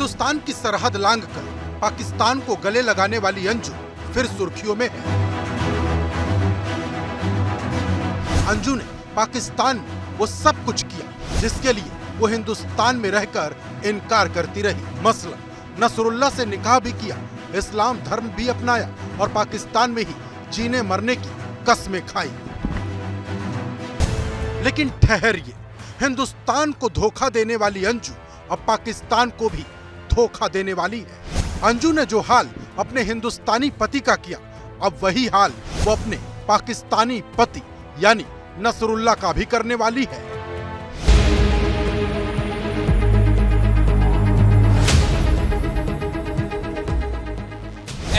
हिंदुस्तान की सरहद लांघकर पाकिस्तान को गले लगाने वाली अंजू फिर सुर्खियों में है। अंजू ने पाकिस्तान में वो सब कुछ किया जिसके लिए वो हिंदुस्तान में रहकर इनकार करती रही। मसलन नसरुल्लाह से निकाह भी किया, इस्लाम धर्म भी अपनाया और पाकिस्तान में ही जीने मरने की कस्में खाई। लेकिन ठहरिए, हिंदुस्तान को धोखा देने वाली अंजू अब पाकिस्तान को भी धोखा देने वाली है। अंजू ने जो हाल अपने हिंदुस्तानी पति का किया, अब वही हाल वो अपने पाकिस्तानी पति यानी नसरुल्लाह का भी करने वाली है।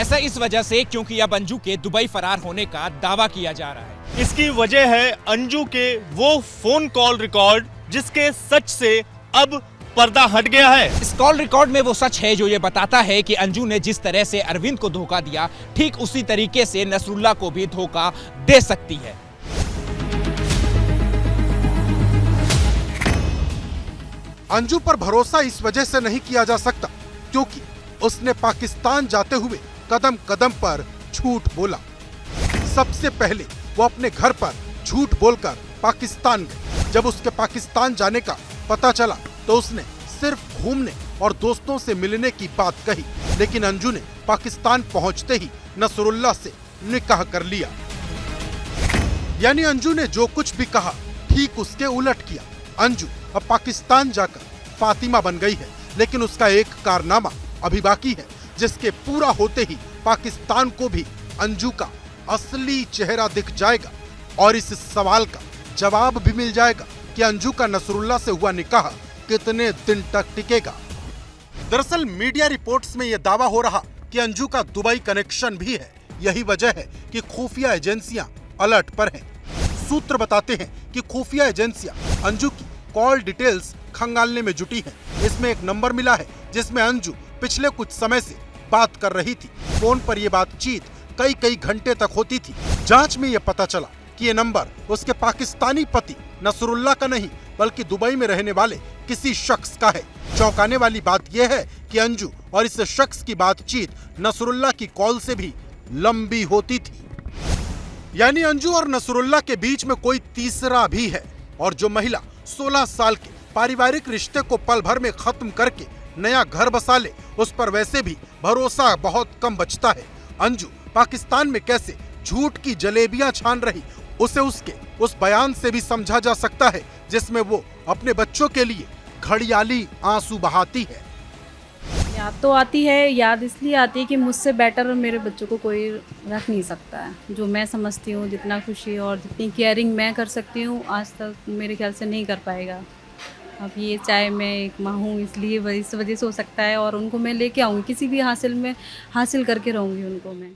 ऐसा इस वजह से क्योंकि अब अंजू के दुबई फरार होने का दावा किया जा रहा है। इसकी वजह है अंजू के वो फोन कॉल रिकॉर्ड जिसके सच से अब पर्दा हट गया है। इस कॉल रिकॉर्ड में वो सच है जो ये बताता है कि अंजू ने जिस तरह से अरविंद को धोखा दिया, ठीक उसी तरीके से नसरुल्लाह को भी धोखा दे सकती है। अंजू पर भरोसा इस वजह से नहीं किया जा सकता क्योंकि उसने पाकिस्तान जाते हुए कदम कदम पर झूठ बोला। सबसे पहले वो अपने घर पर झूठ बोलकर पाकिस्तान गई। जब उसके पाकिस्तान जाने का पता चला तो उसने सिर्फ घूमने और दोस्तों से मिलने की बात कही, लेकिन अंजू ने पाकिस्तान पहुंचते ही नसरुल्लाह से निकाह कर लिया। यानी अंजू ने जो कुछ भी कहा ठीक उसके उलट किया। अंजू अब पाकिस्तान जाकर फातिमा बन गई है, लेकिन उसका एक कारनामा अभी बाकी है जिसके पूरा होते ही पाकिस्तान को भी अंजू का असली चेहरा दिख जाएगा और इस सवाल का जवाब भी मिल जाएगा कि अंजू का नसरुल्लाह से हुआ निकाह कितने दिन तक टिकेगा। दरअसल मीडिया रिपोर्ट्स में यह दावा हो रहा कि अंजू का दुबई कनेक्शन भी है। यही वजह है कि खुफिया एजेंसियां अलर्ट पर हैं। सूत्र बताते हैं कि खुफिया एजेंसियां अंजू की कॉल डिटेल्स खंगालने में जुटी हैं। इसमें एक नंबर मिला है जिसमें अंजू पिछले कुछ समय से बात कर रही थी। फोन पर यह बातचीत कई घंटे तक होती थी। जांच में यह पता चला कि यह नंबर उसके पाकिस्तानी पति नसरुल्लाह का नहीं बल्कि दुबई में रहने वाले किसी शख्स का है। चौंकाने वाली बात यह है कि अंजू और इस शख्स की बातचीत नसरुल्लाह की कॉल से भी लंबी होती थी। यानी अंजू और नसरुल्लाह के बीच में कोई तीसरा भी है और जो महिला 16 साल के पारिवारिक रिश्ते को पल भर में खत्म करके नया घर बसा ले, उस पर वैसे भी भरोसा बहुत कम बचता है। अंजू पाकिस्तान में कैसे झूठ की जलेबियां छान रही, उसे उसके उस बयान से भी समझा जा सकता है जिसमें वो अपने बच्चों के लिए घड़ियाली आंसू बहाती है। याद तो आती है, याद इसलिए आती है कि मुझसे बेटर मेरे बच्चों को कोई रख नहीं सकता है। जो मैं समझती हूँ, जितना खुशी और जितनी केयरिंग मैं कर सकती हूँ आज तक मेरे ख्याल से नहीं कर पाएगा। अब ये चाहे मैं एक माँ हूँ इसलिए इस वजह से हो सकता है, और उनको मैं लेके आऊँगी किसी भी हासिल करके रहूँगी उनको मैं।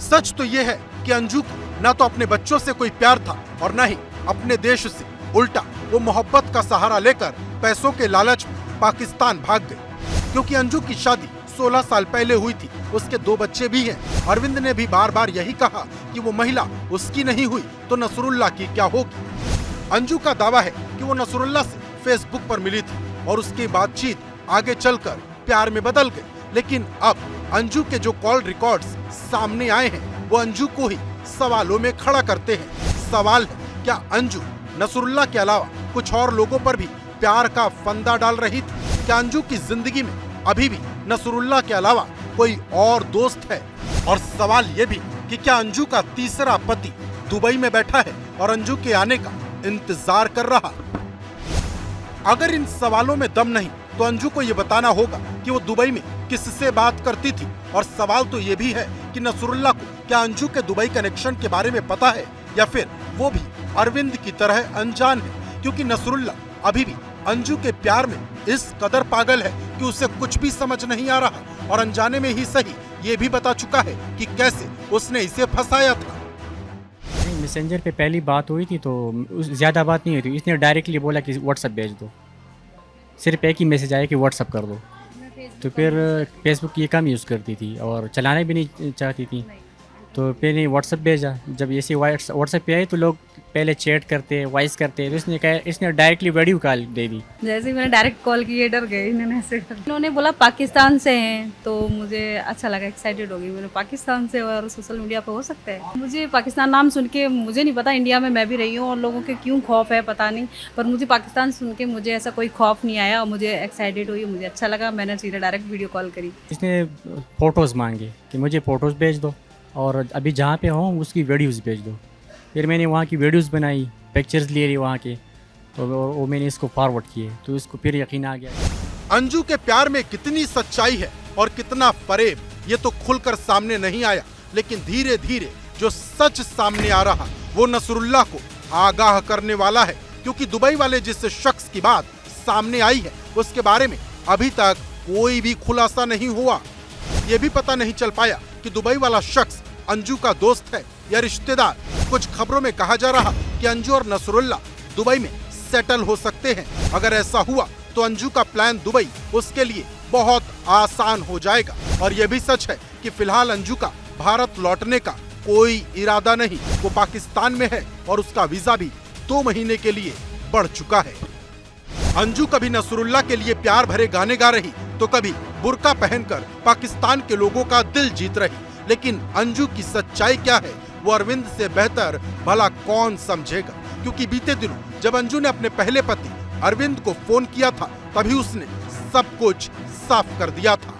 सच तो ये है कि अंजू को ना तो अपने बच्चों से कोई प्यार था और न ही अपने देश से। उल्टा वो मोहब्बत का सहारा लेकर पैसों के लालच में पाकिस्तान भाग गई। क्योंकि अंजू की शादी 16 साल पहले हुई थी, उसके 2 बच्चे भी हैं। अरविंद ने भी बार बार यही कहा कि वो महिला उसकी नहीं हुई तो नसरुल्लाह की क्या होगी। अंजू का दावा है कि वो नसरुल्लाह से फेसबुक पर मिली थी और उसकी बातचीत आगे चलकर प्यार में बदल गई। लेकिन अब अंजू के जो कॉल रिकॉर्ड्स सामने आए हैं वो अंजू को ही सवालों में खड़ा करते हैं। सवाल है, क्या अंजू नसरुल्लाह के अलावा कुछ और लोगों पर भी प्यार का फंदा डाल रही थी? क्या अंजू की जिंदगी में अभी भी नसरुल्लाह के अलावा कोई और दोस्त है? और सवाल ये भी कि क्या अंजू का तीसरा पति दुबई में बैठा है और अंजू के आने का इंतजार कर रहा? अगर इन सवालों में दम नहीं तो अंजू को ये बताना होगा कि वो दुबई में किससे बात करती थी। और सवाल तो ये भी है कि नसरुल्लाह को क्या अंजू के दुबई कनेक्शन के बारे में पता है या फिर वो भी अरविंद की तरह अनजान है? क्योंकि नसरुल्लाह अभी भी अंजू के प्यार में इस कदर पागल है कि उसे कुछ भी समझ नहीं आ रहा और अनजाने में ही सही ये भी बता चुका है कि कैसे उसने इसे फंसाया था। मैसेंजर पे पहली बात हुई थी तो ज़्यादा बात नहीं हुई थी। इसने डायरेक्टली बोला कि व्हाट्सएप भेज दो, सिर्फ एक ही मैसेज आया कि व्हाट्सएप कर दो। तो फिर फेसबुक ये कम यूज़ करती थी और चलाना भी नहीं चाहती थी। तो मैंने व्हाट्सएप भेजा। जब ऐसे व्हाट्सएप पे आए तो लोग पहले चैट करते, वॉइस करते, तो इसने कहा, इसने डायरेक्टली वीडियो कॉल दे दी। जैसे ही मैंने डायरेक्ट कॉल की, ये डर गए, इन्होंने ऐसे कर, इन्होंने बोला पाकिस्तान से हैं, तो मुझे अच्छा लगा, एक्साइटेड हो गई। मैंने पाकिस्तान से और सोशल मीडिया पे हो सकता है। मुझे पाकिस्तान नाम सुन के, मुझे नहीं पता, इंडिया में मैं भी रही हूँ और लोगों के क्यों खौफ है पता नहीं, पर मुझे पाकिस्तान सुन के मुझे ऐसा कोई खौफ नहीं आया और मुझे एक्साइटेड हुई, मुझे अच्छा लगा। मैंने सीधा डायरेक्ट वीडियो कॉल करी। इसने फ़ोटोज़ मांगे कि मुझे फ़ोटोज़ भेज दो और अभी जहाँ पे हूँ उसकी वीडियोज़ भेज दो। फिर मैंने वहाँ की वीडियोज़ बनाई, पिक्चर्स ले रही वहाँ के, तो वो मैंने इसको फॉरवर्ड किए, तो इसको फिर यकीन आ गया। अंजू के प्यार में कितनी सच्चाई है और कितना फरेब, ये तो खुलकर सामने नहीं आया, लेकिन धीरे धीरे जो सच सामने आ रहा वो नसरुल्लाह को आगाह करने वाला है, क्योंकि दुबई वाले जिस शख्स की बात सामने आई है उसके बारे में अभी तक कोई भी खुलासा नहीं हुआ। ये भी पता नहीं चल पाया कि दुबई वाला शख्स अंजू का दोस्त है या रिश्तेदार। कुछ खबरों में कहा जा रहा कि अंजू और नसरुल्लाह दुबई में सेटल हो सकते हैं। अगर ऐसा हुआ तो अंजू का प्लान दुबई उसके लिए बहुत आसान हो जाएगा। और यह भी सच है कि फिलहाल अंजू का भारत लौटने का कोई इरादा नहीं, वो पाकिस्तान में है और उसका वीजा भी 2 महीने के लिए बढ़ चुका है। अंजू कभी नसरुल्लाह के लिए प्यार भरे गाने गा रही तो कभी बुर्का पहनकर पाकिस्तान के लोगों का दिल जीत रही, लेकिन अंजू की सच्चाई क्या है वो अरविंद से बेहतर भला कौन समझेगा, क्योंकि बीते दिनों जब अंजू ने अपने पहले पति अरविंद को फोन किया था तभी उसने सब कुछ साफ कर दिया था।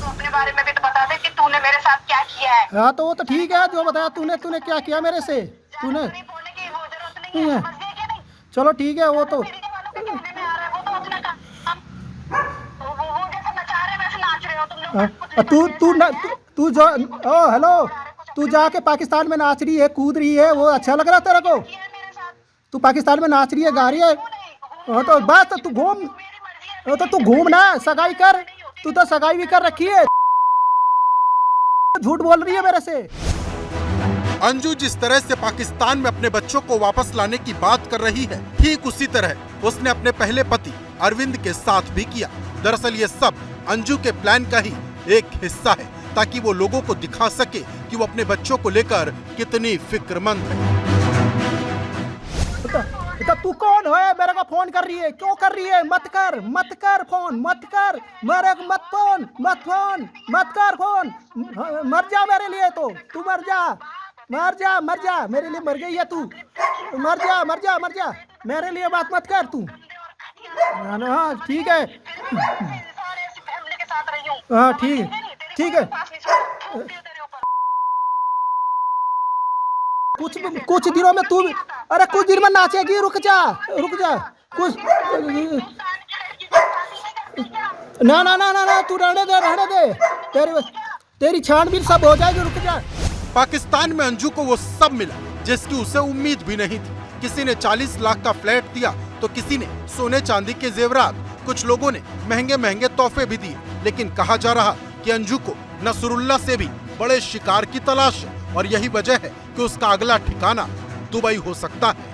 तू अपने बारे में भी तो बता दे कि तूने मेरे साथ क्या किया है। हाँ तो वो तो ठीक है, जो बताया तूने क्या किया मेरे से, तूने नहीं बोलने की वो जरूरत नहीं है, समझ गई कि नहीं? चलो ठीक है, वो तो दीदी वालों के कहने में आ रहा है, वो तो अपना काम, वो जैसे नचा रहे वैसे नाच रहे हो तुम लोग। तू जो ओ हेलो, तू जाके पाकिस्तान में नाच रही है, कूद रही है, वो अच्छा लग रहा है तेरे को? तू पाकिस्तान में नाच रही है, गा रही है, तो बस तू घूम, तो तू घूमना, सगाई कर, तू तो सगाई भी कर रखी है, झूठ बोल रही है मेरे से। अंजू जिस तरह से पाकिस्तान में अपने बच्चों को वापस लाने की बात कर रही है, ठीक उसी तरह उसने अपने पहले पति अरविंद के साथ भी किया। दरअसल ये सब अंजू के प्लान का ही एक हिस्सा है, ताकि वो लोगों को दिखा सके कि वो अपने बच्चों को लेकर कितनी फिक्रमंद है। तो तू कौन है, मेरे को फोन कर रही है, क्यों कर रही है? मत कर फोन, मत कर, मेरे को मत कर फोन, मर जा मेरे लिए, तो तू मर जा मेरे लिए, मर गई है तू, मर जा मेरे लिए बात मत कर तू। हाँ ठीक है, हाँ ठीक है। कुछ दिनों में तू, अरे कुछ दिन में नाचेगी, रुक जा कुछ, ना तू रहने दे, तेरी छानबीन सब हो जाएगी, रुक जा। पाकिस्तान में अंजू को वो सब मिला जिसकी उसे उम्मीद भी नहीं थी। किसी ने 40 लाख का फ्लैट दिया तो किसी ने सोने चांदी के जेवरात, कुछ लोगों ने महंगे तोहफे भी दिए, लेकिन कहा जा रहा कि अंजू को नसरुल्लाह से भी बड़े शिकार की तलाश है और यही वजह है कि उसका अगला ठिकाना दुबई हो सकता है।